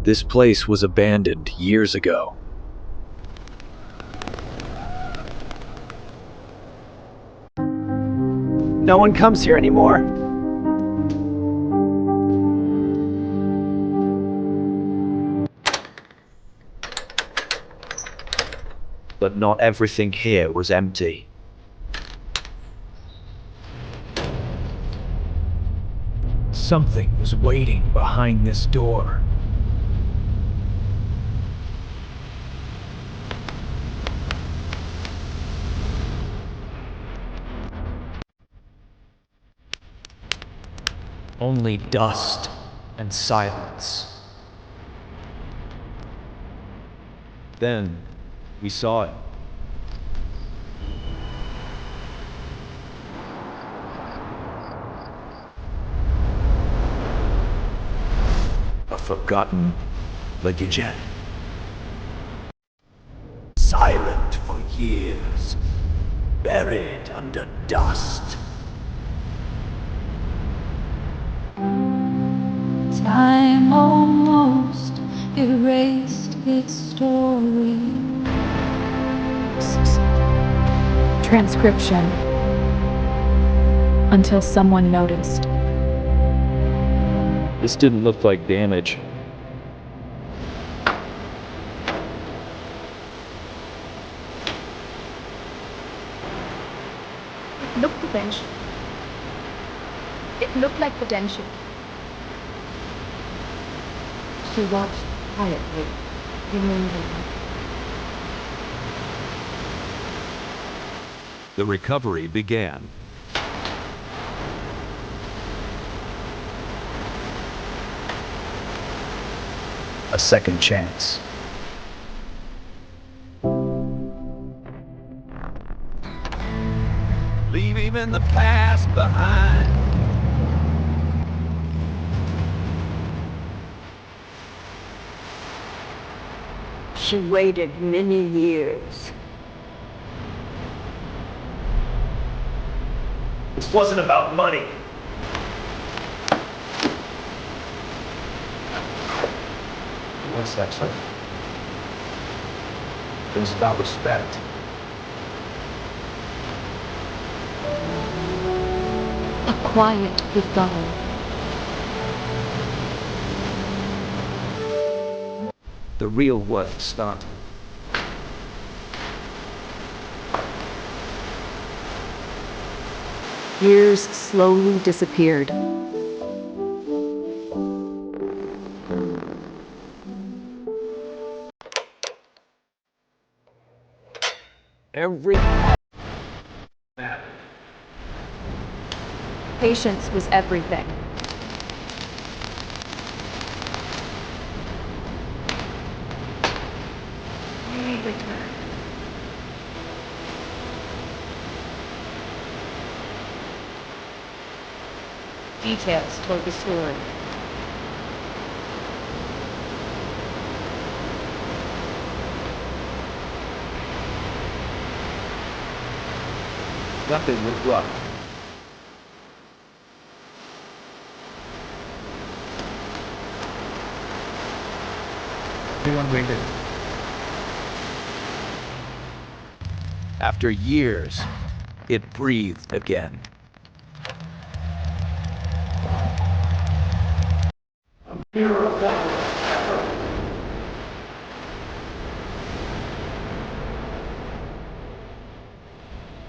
This place was abandoned years ago. No one comes here anymore. But not everything here was empty. Something was waiting behind this door. Only dust and silence. Then we saw it. A forgotten legend. Silent for years, buried under dust. Time almost erased its story. Transcription. Until someone noticed. This didn't look like damage. It looked potential. It looked like potential. She watched quietly, removing. The recovery began. A second chance. Leave even the past behind. She waited many years. This wasn't about money. What's that, sir? It was about respect. A quiet goodbye. The real work started. Years slowly disappeared. Every Patience was everything. Details told the story. Nothing with luck. Everyone waited. After years, it breathed again.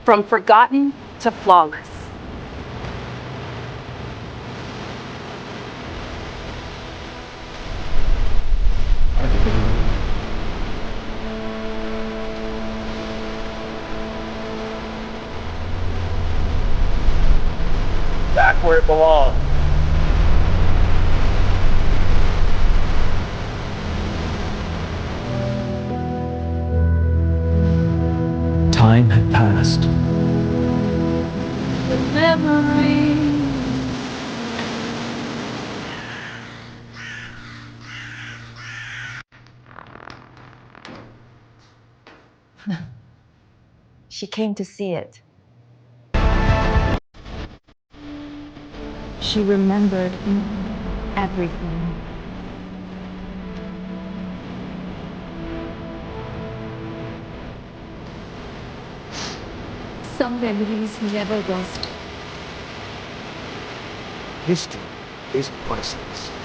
From forgotten to flawless. Back where it belongs. Time had passed. The memory. She came to see it. She remembered everything. Some memories never lost. History is priceless.